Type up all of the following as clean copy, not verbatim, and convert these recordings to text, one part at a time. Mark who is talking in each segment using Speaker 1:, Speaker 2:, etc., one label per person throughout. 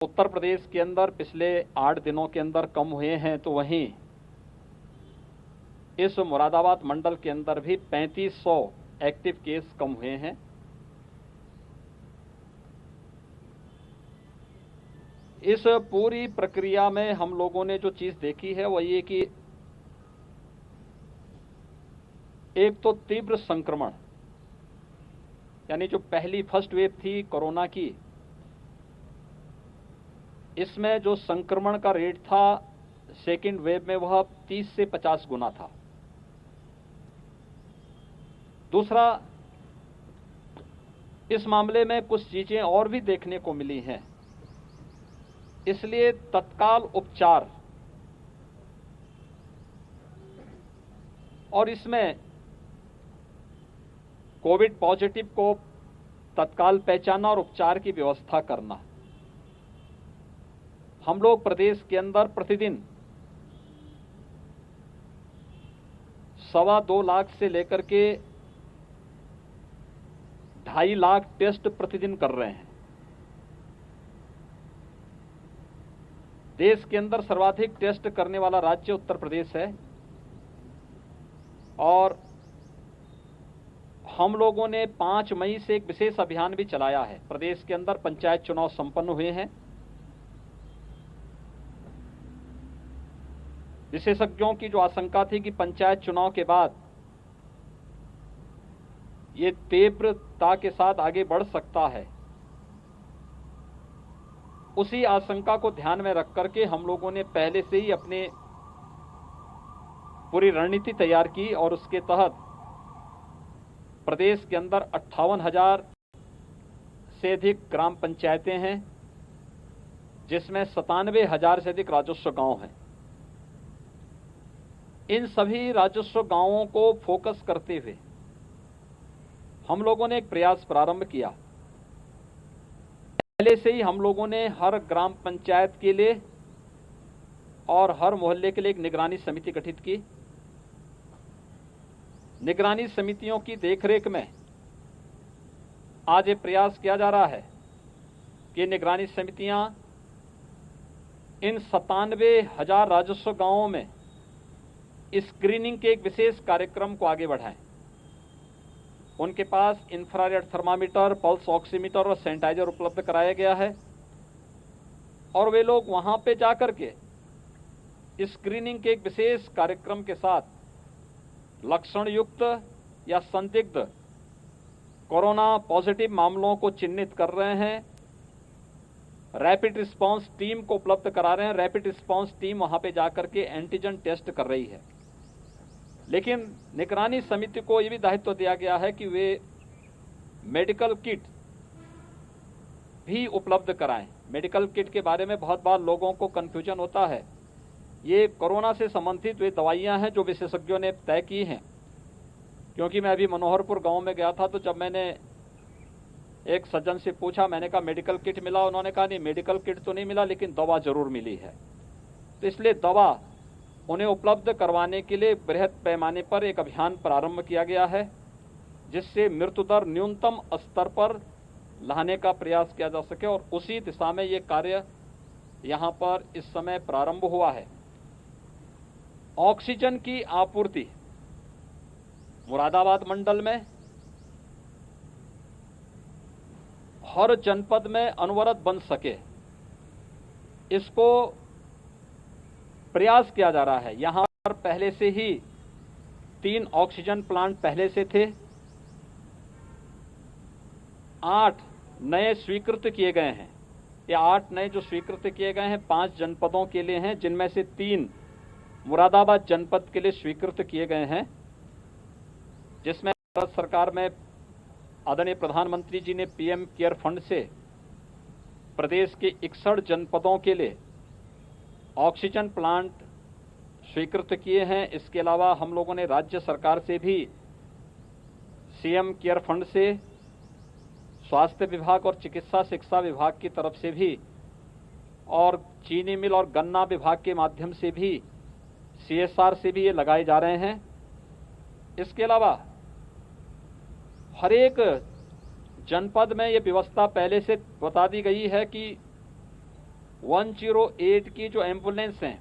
Speaker 1: उत्तर प्रदेश के अंदर पिछले 8 दिनों के अंदर कम हुए हैं, तो वहीं इस मुरादाबाद मंडल के अंदर भी 3500 एक्टिव केस कम हुए हैं। इस पूरी प्रक्रिया में हम लोगों ने जो चीज देखी है वो ये कि एक तो तीव्र संक्रमण, यानी जो पहली फर्स्ट वेव थी कोरोना की, इसमें जो संक्रमण का रेट था सेकेंड वेव में वह 30 से 50 गुना था। दूसरा, इस मामले में कुछ चीजें और भी देखने को मिली हैं, इसलिए तत्काल उपचार और इसमें कोविड पॉजिटिव को तत्काल पहचानना और उपचार की व्यवस्था करना। हम लोग प्रदेश के अंदर प्रतिदिन 2.25 लाख से लेकर के 2.5 लाख टेस्ट प्रतिदिन कर रहे हैं। देश के अंदर सर्वाधिक टेस्ट करने वाला राज्य उत्तर प्रदेश है और हम लोगों ने 5 मई से एक विशेष अभियान भी चलाया है। प्रदेश के अंदर पंचायत चुनाव संपन्न हुए हैं। विशेषज्ञों की जो आशंका थी कि पंचायत चुनाव के बाद ये तीव्रता के साथ आगे बढ़ सकता है, उसी आशंका को ध्यान में रख करके हम लोगों ने पहले से ही अपने पूरी रणनीति तैयार की और उसके तहत प्रदेश के अंदर 58,000 से अधिक ग्राम पंचायतें हैं, जिसमें 97,000 से अधिक राजस्व गांव हैं। इन सभी राजस्व गांवों को फोकस करते हुए हम लोगों ने एक प्रयास प्रारंभ किया। पहले से ही हम लोगों ने हर ग्राम पंचायत के लिए और हर मोहल्ले के लिए एक निगरानी समिति गठित की। निगरानी समितियों की देखरेख में आज ये प्रयास किया जा रहा है कि निगरानी समितियां इन 97,000 राजस्व गांवों में स्क्रीनिंग के एक विशेष कार्यक्रम को आगे बढ़ाएं। उनके पास इंफ्रारेड थर्मामीटर, पल्स ऑक्सीमीटर और सैनिटाइजर उपलब्ध कराया गया है और वे लोग वहां पे जाकर के स्क्रीनिंग के एक विशेष कार्यक्रम के साथ लक्षण युक्त या संदिग्ध कोरोना पॉजिटिव मामलों को चिन्हित कर रहे हैं। रैपिड रिस्पांस टीम को उपलब्ध करा रहे हैं। रैपिड रिस्पांस टीम वहां पे जाकर के एंटीजन टेस्ट कर रही है। लेकिन निगरानी समिति को यह भी दायित्व दिया गया है कि वे मेडिकल किट भी उपलब्ध कराएं। मेडिकल किट के बारे में बहुत बार लोगों को कंफ्यूजन होता है। ये कोरोना से संबंधित वे दवाइयां हैं जो विशेषज्ञों ने तय की हैं। क्योंकि मैं अभी मनोहरपुर गांव में गया था, तो जब मैंने एक सज्जन से पूछा, मैंने कहा मेडिकल किट मिला? उन्होंने कहा नहीं, मेडिकल किट तो नहीं मिला, लेकिन दवा जरूर मिली है। तो इसलिए दवा उन्हें उपलब्ध करवाने के लिए बृहद पैमाने पर एक अभियान प्रारंभ किया गया है, जिससे मृत्यु दर न्यूनतम स्तर पर लाने का प्रयास किया जा सके और उसी दिशा में ये कार्य यहां पर इस समय प्रारंभ हुआ है। ऑक्सीजन की आपूर्ति मुरादाबाद मंडल में हर जनपद में अनवरत बन सके, इसको प्रयास किया जा रहा है। यहां पर पहले से ही 3 ऑक्सीजन प्लांट पहले से थे। 8 नए स्वीकृत किए गए हैं। ये 8 नए जो स्वीकृत किए गए हैं 5 जनपदों के लिए हैं, जिनमें से 3 मुरादाबाद जनपद के लिए स्वीकृत किए गए हैं, जिसमें भारत सरकार में आदरणीय प्रधानमंत्री जी ने पीएम केयर फंड से प्रदेश के 61 जनपदों के लिए ऑक्सीजन प्लांट स्वीकृत किए हैं। इसके अलावा हम लोगों ने राज्य सरकार से भी सीएम केयर फंड से स्वास्थ्य विभाग और चिकित्सा शिक्षा विभाग की तरफ से भी और चीनी मिल और गन्ना विभाग के माध्यम से भी सीएसआर से भी ये लगाए जा रहे हैं। इसके अलावा हर एक जनपद में ये व्यवस्था पहले से बता दी गई है कि 108 की जो एम्बुलेंस हैं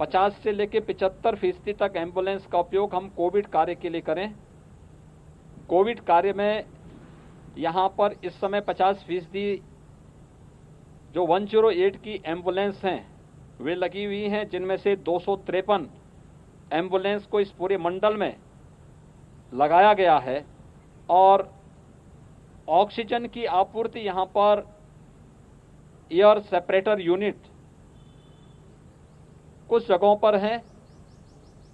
Speaker 1: 50 से लेकर 75% तक एम्बुलेंस का उपयोग हम कोविड कार्य के लिए करें। कोविड कार्य में यहाँ पर इस समय 50% जो 108 की एम्बुलेंस हैं वे लगी हुई हैं, जिनमें से 253 एम्बुलेंस को इस पूरे मंडल में लगाया गया है और ऑक्सीजन की आपूर्ति यहाँ पर एयर सेपरेटर यूनिट कुछ जगहों पर है,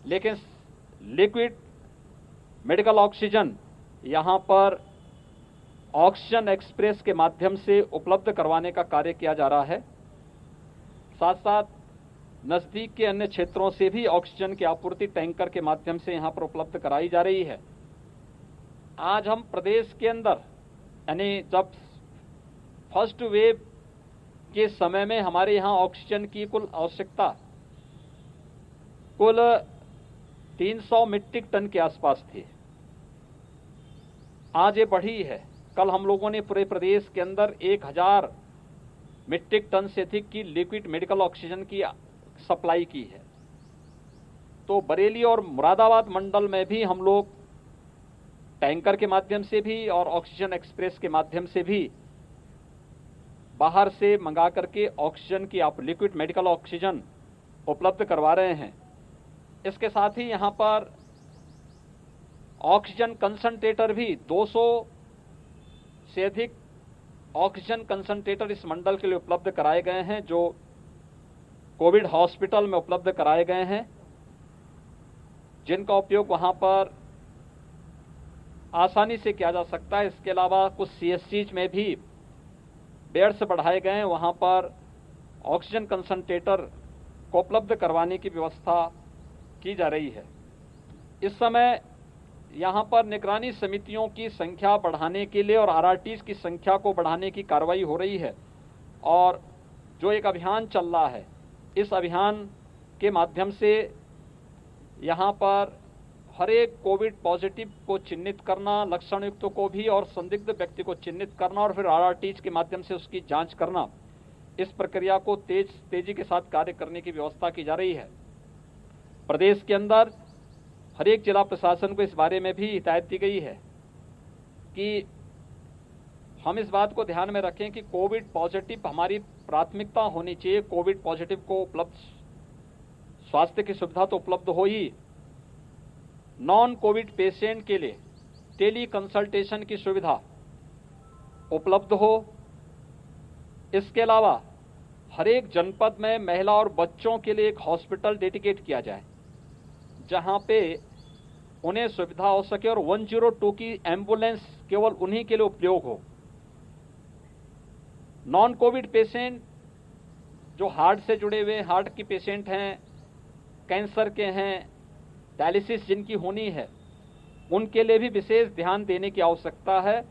Speaker 1: लेकिन लिक्विड मेडिकल ऑक्सीजन यहाँ पर ऑक्सीजन एक्सप्रेस के माध्यम से उपलब्ध करवाने का कार्य किया जा रहा है। साथ साथ नजदीक के अन्य क्षेत्रों से भी ऑक्सीजन की आपूर्ति टैंकर के माध्यम से यहाँ पर उपलब्ध कराई जा रही है। आज हम प्रदेश के अंदर यानी जब फर्स्ट वेव के समय में हमारे यहाँ ऑक्सीजन की कुल आवश्यकता कुल 300 मीट्रिक टन के आसपास थी। आज ये बढ़ी है। कल हम लोगों ने पूरे प्रदेश के अंदर 1000 मीट्रिक टन से अधिक की लिक्विड मेडिकल ऑक्सीजन की सप्लाई की है। तो बरेली और मुरादाबाद मंडल में भी हम लोग टैंकर के माध्यम से भी और ऑक्सीजन एक्सप्रेस के माध्यम से भी बाहर से मंगा करके ऑक्सीजन की आप लिक्विड मेडिकल ऑक्सीजन उपलब्ध करवा रहे हैं। इसके साथ ही यहाँ पर ऑक्सीजन कंसंट्रेटर भी 200 से अधिक ऑक्सीजन कंसंट्रेटर इस मंडल के लिए उपलब्ध कराए गए हैं, जो कोविड हॉस्पिटल में उपलब्ध कराए गए हैं, जिनका उपयोग वहां पर आसानी से किया जा सकता है। इसके अलावा कुछ CSCs में भी बेड्स बढ़ाए गए हैं, वहां पर ऑक्सीजन कंसंट्रेटर को उपलब्ध करवाने की व्यवस्था की जा रही है। इस समय यहाँ पर निगरानी समितियों की संख्या बढ़ाने के लिए और RRTs की संख्या को बढ़ाने की कार्रवाई हो रही है और जो एक अभियान चल रहा है, इस अभियान के माध्यम से यहाँ पर हर एक कोविड पॉजिटिव को चिन्हित करना, लक्षण युक्त को भी और संदिग्ध व्यक्ति को चिन्हित करना और फिर RRTs के माध्यम से उसकी जांच करना, इस प्रक्रिया को तेजी के साथ कार्य करने की व्यवस्था की जा रही है। प्रदेश के अंदर हर एक जिला प्रशासन को इस बारे में भी हिदायत दी गई है कि हम इस बात को ध्यान में रखें कि कोविड पॉजिटिव हमारी प्राथमिकता होनी चाहिए। कोविड पॉजिटिव को उपलब्ध स्वास्थ्य की सुविधा तो उपलब्ध हो ही, नॉन कोविड पेशेंट के लिए टेली कंसल्टेशन की सुविधा उपलब्ध हो। इसके अलावा हर एक जनपद में महिला और बच्चों के लिए एक हॉस्पिटल डेडिकेट किया जाए, जहां पे उन्हें सुविधा हो सके और 102 की एम्बुलेंस केवल उन्हीं के लिए उपयोग हो। नॉन कोविड पेशेंट जो हार्ट से जुड़े हुए हार्ट की पेशेंट हैं, कैंसर के हैं, डायलिसिस जिनकी होनी है, उनके लिए भी विशेष ध्यान देने की आवश्यकता है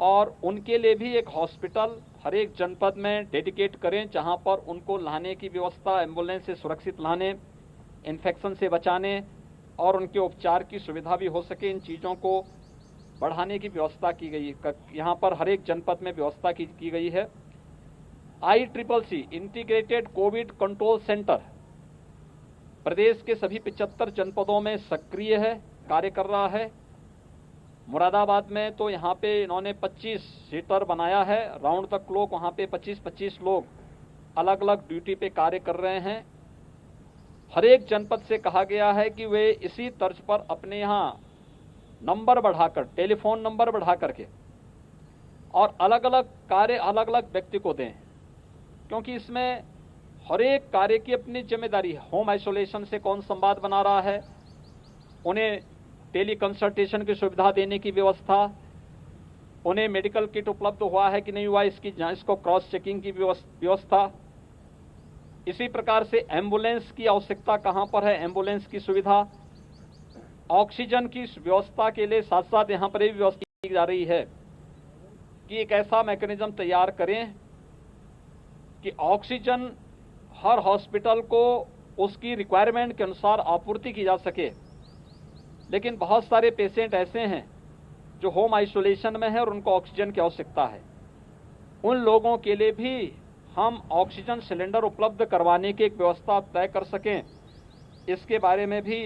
Speaker 1: और उनके लिए भी एक हॉस्पिटल हर एक जनपद में डेडिकेट करें, जहां पर उनको लाने की व्यवस्था, एम्बुलेंस से सुरक्षित लाने, इन्फेक्शन से बचाने और उनके उपचार की सुविधा भी हो सके। इन चीज़ों को बढ़ाने की व्यवस्था की गई, यहाँ पर हर एक जनपद में व्यवस्था की गई है। ICCC integrated covid control centre प्रदेश के सभी 75 जनपदों में सक्रिय है, कार्य कर रहा है। मुरादाबाद में तो यहाँ पे इन्होंने 25 सीटर बनाया है, राउंड द क्लॉक वहाँ पे 25-25 लोग अलग अलग ड्यूटी पे कार्य कर रहे हैं। हर एक जनपद से कहा गया है कि वे इसी तर्ज पर अपने यहाँ नंबर बढ़ाकर, टेलीफोन नंबर बढ़ा करके और अलग अलग कार्य अलग अलग व्यक्ति को दें, क्योंकि इसमें हर एक कार्य की अपनी जिम्मेदारी है। होम आइसोलेशन से कौन संवाद बना रहा है, उन्हें टेली कंसल्टेशन की सुविधा देने की व्यवस्था, उन्हें मेडिकल किट उपलब्ध हुआ है कि नहीं हुआ इसको क्रॉस चेकिंग की व्यवस्था। इसी प्रकार से एम्बुलेंस की आवश्यकता कहां पर है, एम्बुलेंस की सुविधा, ऑक्सीजन की व्यवस्था के लिए साथ साथ यहां पर भी व्यवस्था की जा रही है कि एक ऐसा मैकेनिज्म तैयार करें कि ऑक्सीजन हर हॉस्पिटल को उसकी रिक्वायरमेंट के अनुसार आपूर्ति की जा सके। लेकिन बहुत सारे पेशेंट ऐसे हैं जो होम आइसोलेशन में है और उनको ऑक्सीजन की आवश्यकता है। उन लोगों के लिए भी हम ऑक्सीजन सिलेंडर उपलब्ध करवाने की एक व्यवस्था तय कर सकें, इसके बारे में भी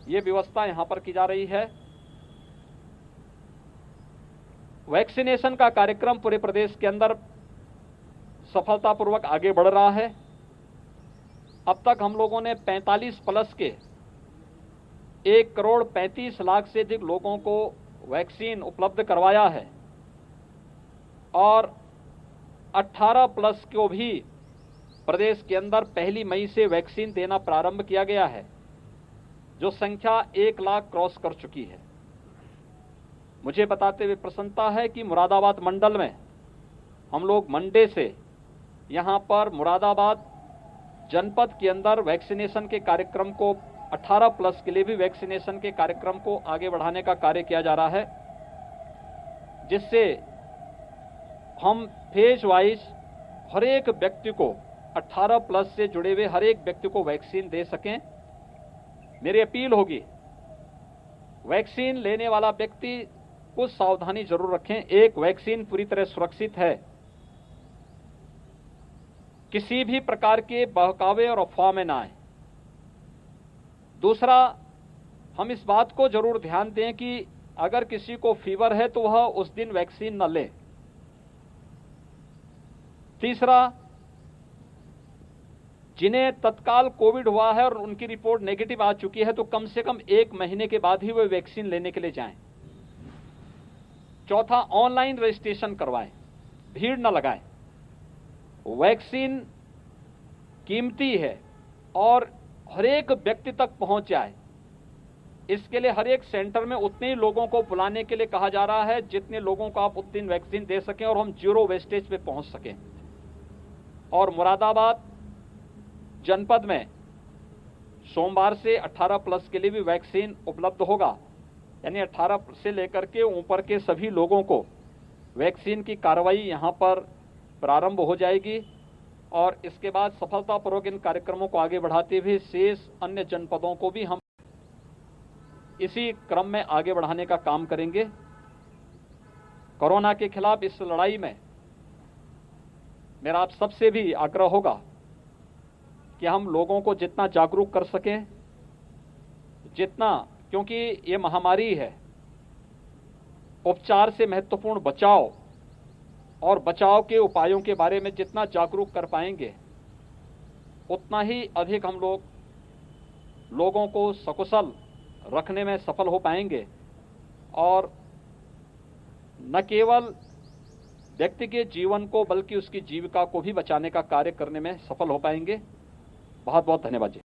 Speaker 1: ये व्यवस्था यहां पर की जा रही है। वैक्सीनेशन का कार्यक्रम पूरे प्रदेश के अंदर सफलतापूर्वक आगे बढ़ रहा है। अब तक हम लोगों ने 45 प्लस के 1,35,00,000 से अधिक लोगों को वैक्सीन उपलब्ध करवाया है और 18 प्लस को भी प्रदेश के अंदर 1 मई से वैक्सीन देना प्रारंभ किया गया है, जो संख्या 1 लाख क्रॉस कर चुकी है। मुझे बताते हुए प्रसन्नता है कि मुरादाबाद मंडल में हम लोग मंडे से यहां पर मुरादाबाद जनपद के अंदर वैक्सीनेशन के कार्यक्रम को 18 प्लस के लिए भी वैक्सीनेशन के कार्यक्रम को आगे बढ़ाने का कार्य किया जा रहा है, जिससे हम फेज वाइज हर एक व्यक्ति को 18 प्लस से जुड़े हुए हर एक व्यक्ति को वैक्सीन दे सकें। मेरी अपील होगी, वैक्सीन लेने वाला व्यक्ति कुछ सावधानी जरूर रखें। एक, वैक्सीन पूरी तरह सुरक्षित है, किसी भी प्रकार के बहकावे और अफवाह में ना आए। दूसरा, हम इस बात को जरूर ध्यान दें कि अगर किसी को फीवर है तो वह उस दिन वैक्सीन न ले। तीसरा, जिन्हें तत्काल कोविड हुआ है और उनकी रिपोर्ट नेगेटिव आ चुकी है तो कम से कम 1 महीने के बाद ही वे वैक्सीन लेने के लिए जाएं। चौथा, ऑनलाइन रजिस्ट्रेशन करवाएं, भीड़ न लगाएं। वैक्सीन कीमती है और हर एक व्यक्ति तक पहुंच जाए, इसके लिए हर एक सेंटर में उतने ही लोगों को बुलाने के लिए कहा जा रहा है जितने लोगों को आप उतनी वैक्सीन दे सकें और हम 0 वेस्टेज पे पहुंच सकें। और मुरादाबाद जनपद में सोमवार से 18 प्लस के लिए भी वैक्सीन उपलब्ध होगा, यानी 18 से लेकर के ऊपर के सभी लोगों को वैक्सीन की कार्रवाई यहां पर प्रारंभ हो जाएगी और इसके बाद सफलतापूर्वक इन कार्यक्रमों को आगे बढ़ाते हुए शेष अन्य जनपदों को भी हम इसी क्रम में आगे बढ़ाने का काम करेंगे। कोरोना के खिलाफ इस लड़ाई में मेरा आप सबसे भी आग्रह होगा कि हम लोगों को जितना जागरूक कर सकें, जितना, क्योंकि ये महामारी है, उपचार से महत्वपूर्ण बचाव और बचाव के उपायों के बारे में जितना जागरूक कर पाएंगे उतना ही अधिक हम लोगों को सकुशल रखने में सफल हो पाएंगे और न केवल व्यक्ति के जीवन को बल्कि उसकी जीविका को भी बचाने का कार्य करने में सफल हो पाएंगे। बहुत बहुत धन्यवाद जी।